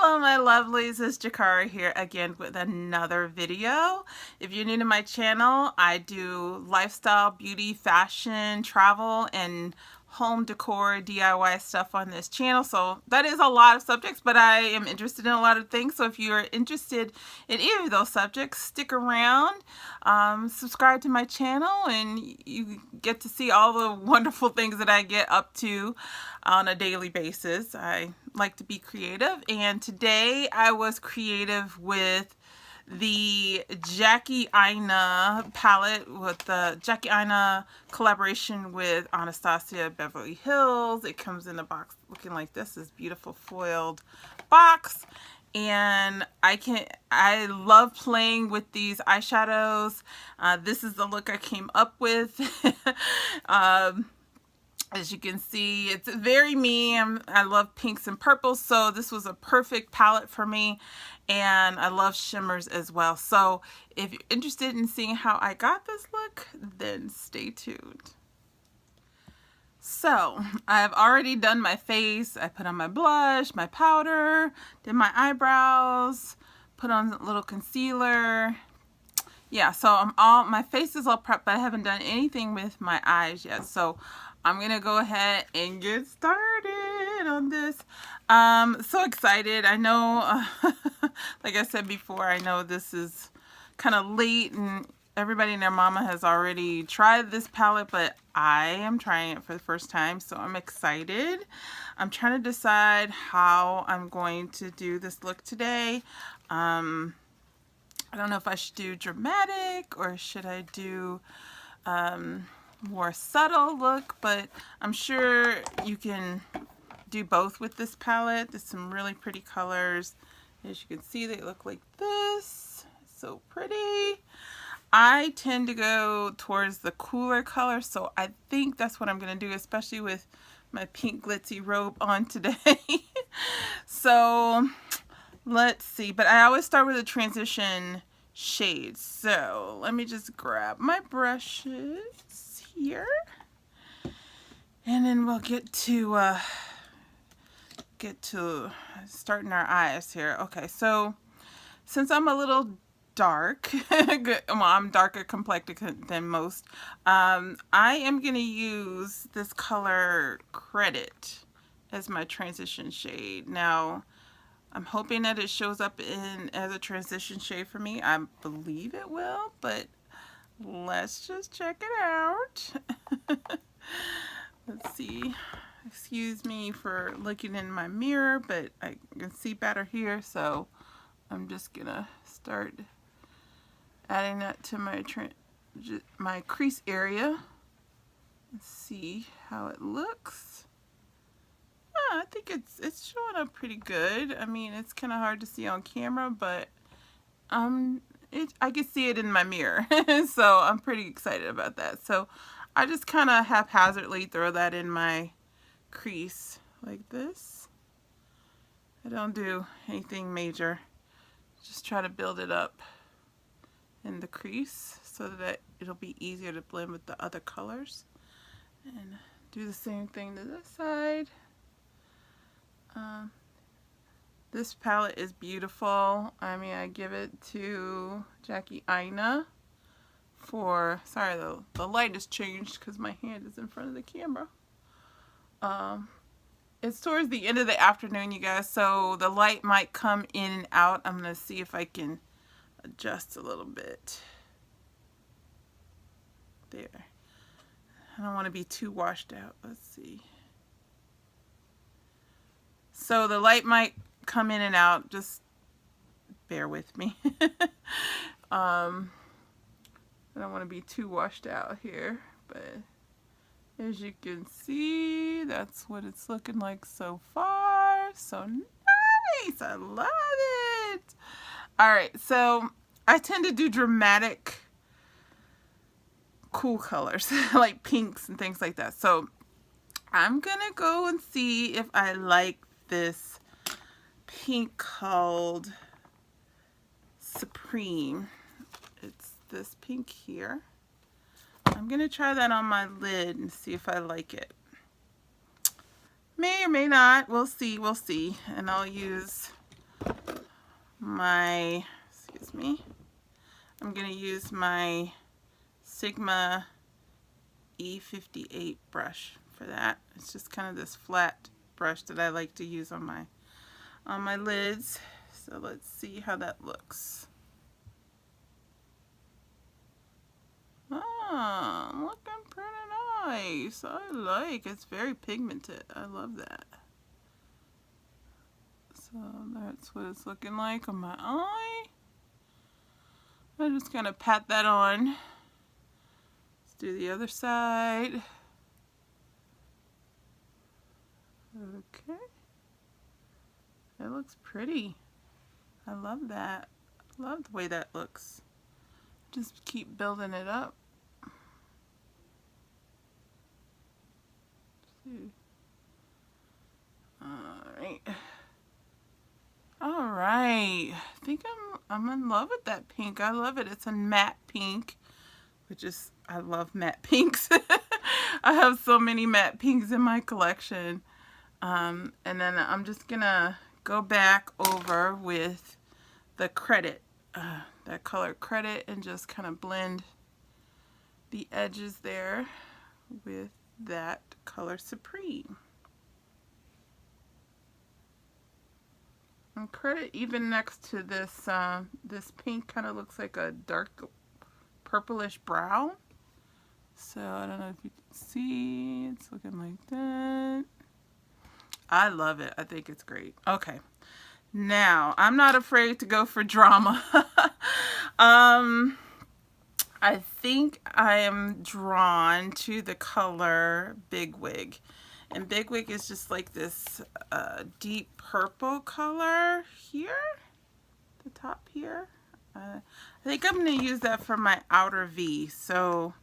Hello my lovelies, it's Jakara here again with another video. If you're new to my channel, I do lifestyle, beauty, fashion, travel, and home decor DIY stuff on this channel. So that is a lot of subjects, but I am interested in a lot of things. So if you're interested in either of those subjects, stick around, subscribe to my channel, and you get to see all the wonderful things that I get up to on a daily basis. I like to be creative, and today I was creative with the Jackie Aina palette, with the Jackie Aina collaboration with Anastasia of Beverly Hills. It comes in a box looking like this beautiful foiled box, and I love playing with these eyeshadows. This is the look I came up with. As you can see, it's very me. I love pinks and purples, so this was a perfect palette for me, and I love shimmers as well. So if you're interested in seeing how I got this look, then stay tuned. So I've already done my face. I put on my blush, my powder, did my eyebrows, put on a little concealer. Yeah, so my face is all prepped, but I haven't done anything with my eyes yet. So I'm gonna go ahead and get started on this. So excited. I know, like I said before, I know this is kind of late and everybody and their mama has already tried this palette, but I am trying it for the first time, so I'm excited. I'm trying to decide how I'm going to do this look today. I don't know if I should do dramatic or should I do more subtle look, but I'm sure you can do both with this palette. There's some really pretty colors. As you can see, they look like this. So pretty. I tend to go towards the cooler color, so I think that's what I'm going to do, especially with my pink glitzy robe on today. So let's see, but I always start with a transition shade. So let me just grab my brushes here, and then we'll get to starting our eyes here. Okay, so since I'm a little dark, well, I'm darker complected than most, I am going to use this color Credit as my transition shade. Now I'm hoping that it shows up as a transition shade for me. I believe it will, but let's just check it out. Let's see. Excuse me for looking in my mirror, but I can see better here, so I'm just gonna start adding that to my crease area. Let's see how it looks. I think it's showing up pretty good. I mean, it's kind of hard to see on camera, but I can see it in my mirror. So I'm pretty excited about that. So I just kind of haphazardly throw that in my crease like this. I don't do anything major. Just try to build it up in the crease so that it'll be easier to blend with the other colors. And do the same thing to this side. This palette is beautiful. I mean, I give it to Jackie Aina for, sorry, the light has changed because my hand is in front of the camera. It's towards the end of the afternoon, you guys, so the light might come in and out. I'm going to see if I can adjust a little bit. There. I don't want to be too washed out. Let's see. So the light might come in and out. Just bear with me. I don't want to be too washed out here, but as you can see, that's what it's looking like so far. So nice. I love it. All right, so I tend to do dramatic, cool colors like pinks and things like that. So I'm gonna go and see if I like this pink called Supreme. It's this pink here. I'm gonna try that on my lid and see if I like it. May or may not. We'll see. We'll see. And I'll use my, excuse me, I'm going to use my Sigma E58 brush for that. It's just kind of this flat brush that I like to use on my lids. So let's see how that looks. Oh, looking pretty nice. I like it's very pigmented. I love that. So that's what it's looking like on my eye. I'm just gonna pat that on. Let's do the other side. Okay. It looks pretty. I love that. I love the way that looks. Just keep building it up. Alright. Alright. I think I'm in love with that pink. I love it. It's a matte pink, which is, I love matte pinks. I have so many matte pinks in my collection. And then I'm just gonna go back over with the credit, that color credit, and just kind of blend the edges there with that color Supreme. And credit, even next to this this pink, kind of looks like a dark purplish brown. So I don't know if you can see, it's looking like that. I love it. I think it's great. Okay. Now, I'm not afraid to go for drama. I think I am drawn to the color Big Wig. And Big Wig is just like this deep purple color here. The top here. I think I'm going to use that for my outer V. So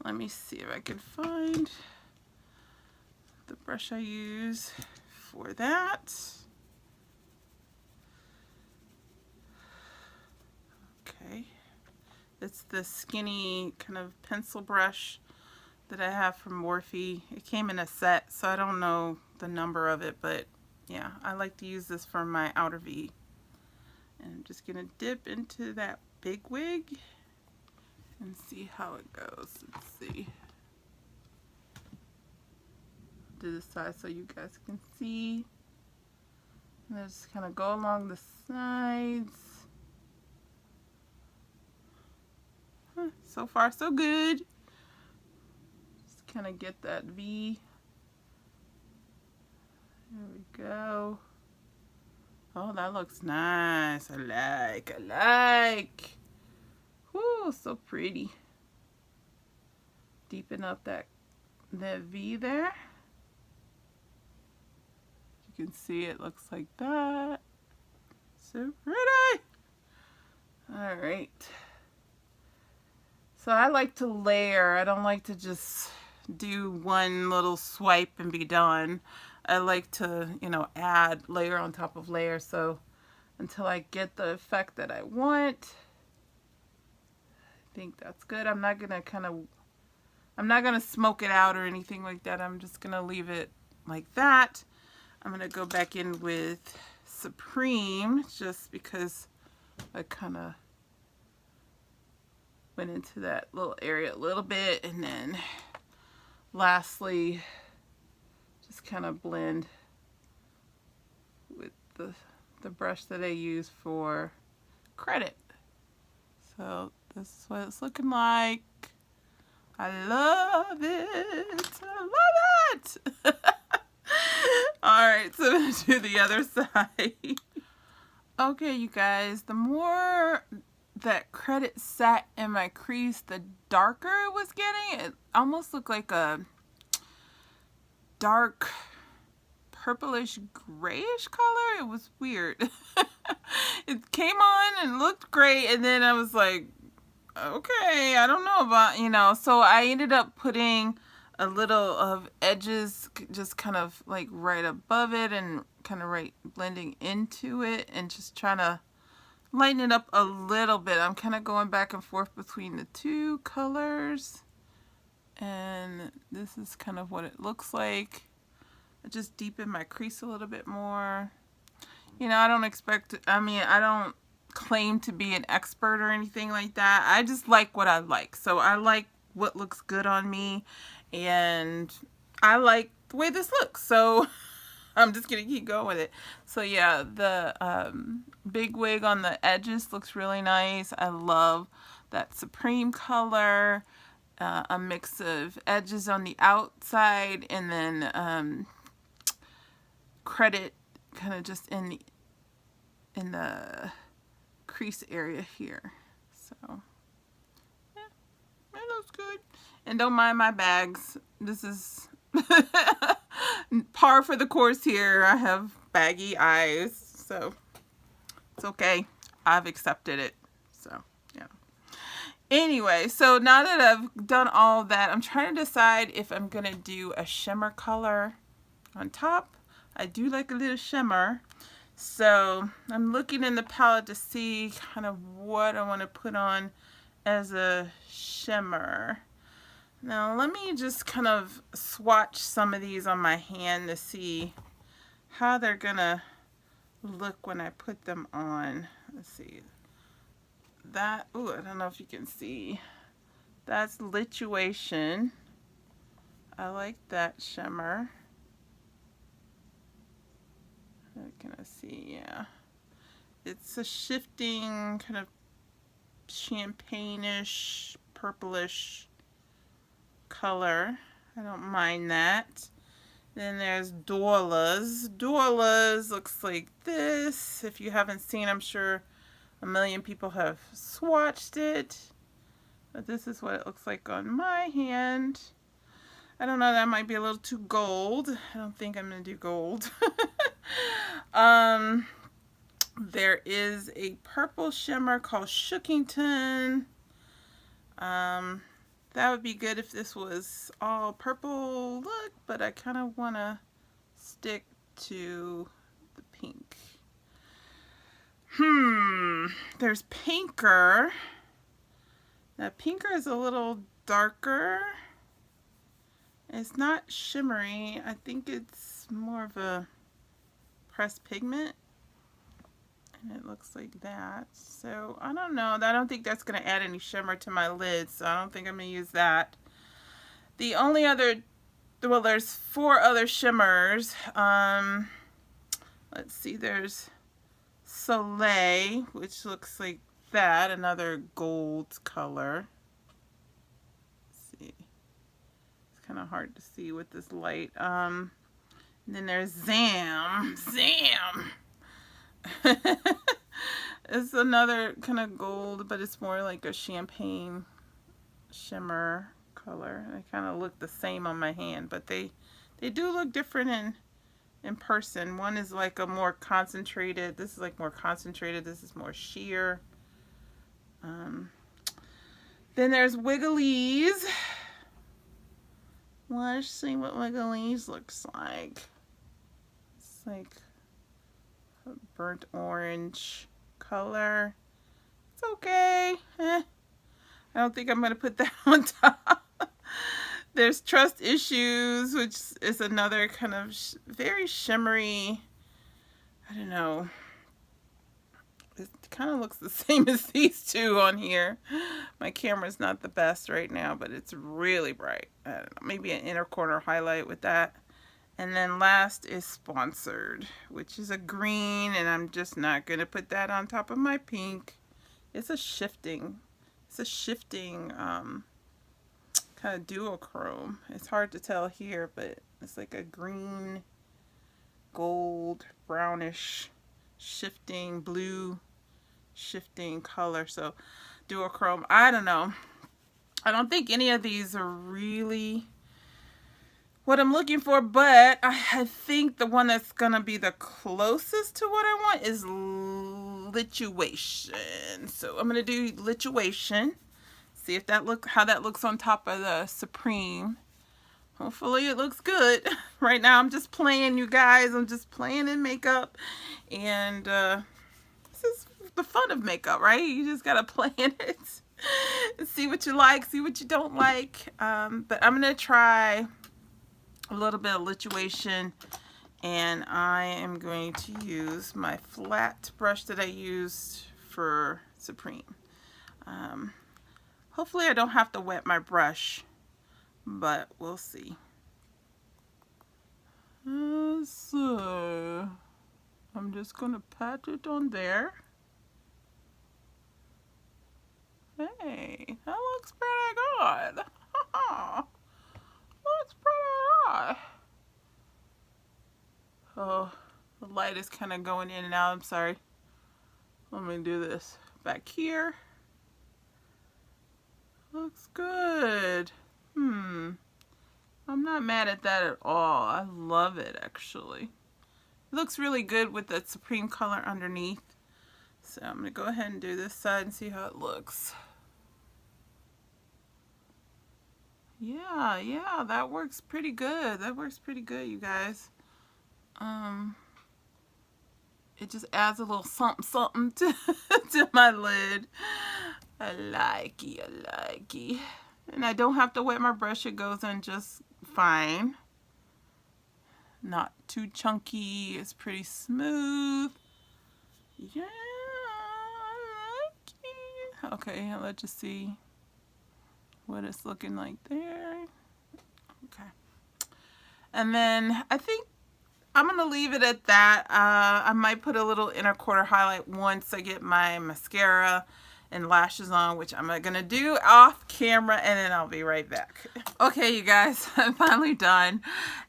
let me see if I can find the brush I use for that. Okay, it's the skinny kind of pencil brush that I have from Morphe. It came in a set, so I don't know the number of it, but yeah, I like to use this for my outer V. And I'm just gonna dip into that Big Wig and see how it goes. Let's see. Do this side so you guys can see. And just kind of go along the sides. So far, so good. Just kind of get that V. There we go. Oh, that looks nice. I like. Whoo, so pretty. Deepen up that V there. You can see it looks like that. So pretty. All right. So I like to layer. I don't like to just do one little swipe and be done. I like to, you know, add layer on top of layer. So until I get the effect that I want, I think that's good. I'm not gonna smoke it out or anything like that. I'm just gonna leave it like that. I'm gonna go back in with Supreme just because I kind of went into that little area a little bit, and then lastly just kind of blend with the brush that I use for credit. So this is what it's looking like. I love it. I love it. Alright, so I'm going to do the other side. Okay, you guys, the more that credit sat in my crease, the darker it was getting. It almost looked like a dark purplish grayish color. It was weird. It came on and looked great, and then I was like, okay, I don't know about, you know. So I ended up putting a little of edges just kind of like right above it and kind of right blending into it and just trying to lighten it up a little bit. I'm kind of going back and forth between the two colors, and this is kind of what it looks like. I just deepen my crease a little bit more. You know, I don't expect, I mean, I don't claim to be an expert or anything like that. I just like what I like. So I like what looks good on me, and I like the way this looks. So I'm just gonna keep going with it. So yeah, the big wig on the edges looks really nice. I love that Supreme color. A mix of edges on the outside, and then credit kind of just in the crease area here. So yeah, that looks good. And don't mind my bags. This is par for the course here. I have baggy eyes, so it's okay. I've accepted it. So yeah. Anyway, so now that I've done all that, I'm trying to decide if I'm gonna do a shimmer color on top. I do like a little shimmer. So I'm looking in the palette to see kind of what I want to put on as a shimmer. Now let me just kind of swatch some of these on my hand to see how they're gonna look when I put them on. Let's see. That, ooh, I don't know if you can see. That's Lituation. I like that shimmer. What can I see? Yeah. It's a shifting kind of champagne-ish, purplish color. I don't mind that. Then there's Dorla's. Dorla's looks like this. If you haven't seen, I'm sure a million people have swatched it. But this is what it looks like on my hand. I don't know, that might be a little too gold. I don't think I'm going to do gold. There is a purple shimmer called Shookington. That would be good if this was all purple look, but I kind of want to stick to the pink. There's Pinker. Now Pinker is a little darker. It's not shimmery. I think it's more of a pressed pigment. And it looks like that. So I don't know. I don't think that's going to add any shimmer to my lid. So I don't think I'm going to use that. The only other, well, there's 4 other shimmers. Let's see. There's Soleil, which looks like that. Another gold color. Kind of hard to see with this light. And then there's Zam. It's another kind of gold, but it's more like a champagne shimmer color. They kind of look the same on my hand, but they do look different in person. One is like a more concentrated. This is like more concentrated. This is more sheer. Then there's Wigglies. Let's see what Wigglies looks like. It's like a burnt orange color. It's okay. I don't think I'm going to put that on top. There's Trust Issues, which is another kind of very shimmery, I don't know. It kind of looks the same as these two on here. My camera's not the best right now, but it's really bright. I don't know, maybe an inner corner highlight with that. And then last is Sponsored, which is a green, and I'm just not going to put that on top of my pink. It's a shifting kind of duochrome. It's hard to tell here, but it's like a green, gold, brownish, shifting blue, shifting color. So duochrome. I don't know. I don't think any of these are really what I'm looking for, but I think the one that's gonna be the closest to what I want is Lituation. So I'm gonna do Lituation. See if that how that looks on top of the Supreme. Hopefully it looks good. Right now I'm just playing, you guys. I'm just playing in makeup, and this is the fun of makeup, right? You just gotta play in it. See what you like, see what you don't like. But I'm gonna try a little bit of Lituation And I am going to use my flat brush that I used for Supreme. Hopefully I don't have to wet my brush, but we'll see. So I'm just going to pat it on there. Hey, that looks pretty good. Looks pretty good. Oh, the light is kind of going in and out. I'm sorry. Let me do this back here. Looks good. I'm not mad at that at all. I love it, actually. It looks really good with the Supreme color underneath. So I'm going to go ahead and do this side and see how it looks. Yeah, that works pretty good. That works pretty good, you guys. It just adds a little something to, to my lid. I like it. And I don't have to wet my brush. It goes in just fine. Not too chunky. It's pretty smooth. Yeah, I like it. Okay, let's just see what it's looking like there. Okay. And then I think I'm going to leave it at that. I might put a little inner quarter highlight once I get my mascara and lashes on, which I'm going to do off camera, and then I'll be right back. Okay, you guys, I'm finally done.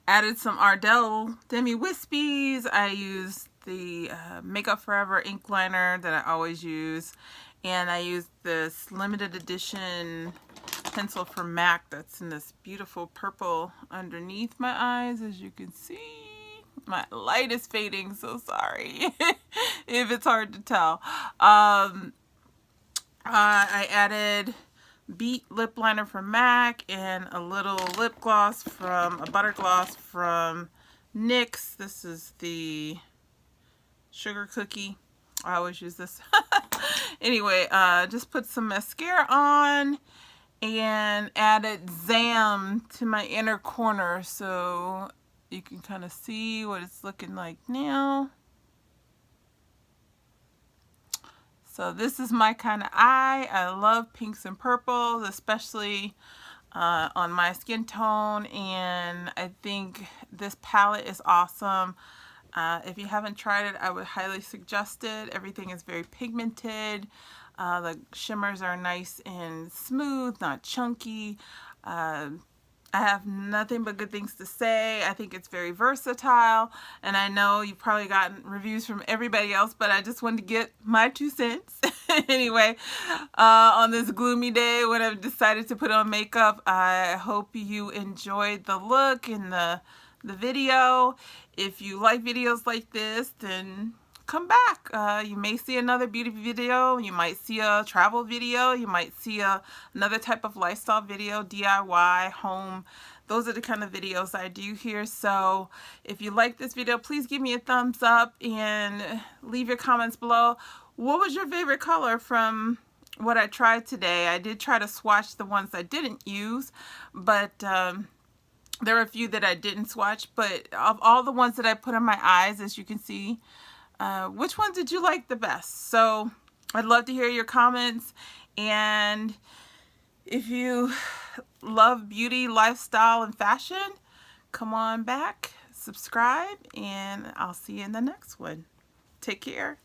Added some Ardell Demi Wispies. I used the Makeup Forever ink liner that I always use, and I used this limited edition pencil from MAC that's in this beautiful purple underneath my eyes, as you can see. My light is fading, so sorry if it's hard to tell. I added Beat lip liner from MAC and a little lip gloss from a butter gloss from NYX. This is the sugar cookie. I always use this. Anyway, just put some mascara on and added Zam to my inner corner so you can kind of see what it's looking like now. So this is my kind of eye. I love pinks and purples, especially on my skin tone, and I think this palette is awesome. If you haven't tried it, I would highly suggest it. Everything is very pigmented. The shimmers are nice and smooth, not chunky. I have nothing but good things to say. I think it's very versatile, and I know you've probably gotten reviews from everybody else, but I just wanted to get my 2 cents. Anyway, on this gloomy day when I've decided to put on makeup, I hope you enjoyed the look and the video. If you like videos like this, then come back. You may see another beauty video. You might see a travel video. You might see another type of lifestyle video, DIY, home. Those are the kind of videos I do here. So if you like this video, please give me a thumbs up and leave your comments below. What was your favorite color from what I tried today? I did try to swatch the ones I didn't use, but there are a few that I didn't swatch. But of all the ones that I put on my eyes, as you can see, which one did you like the best? So I'd love to hear your comments, and if you love beauty, lifestyle, and fashion, come on back, subscribe, and I'll see you in the next one. Take care.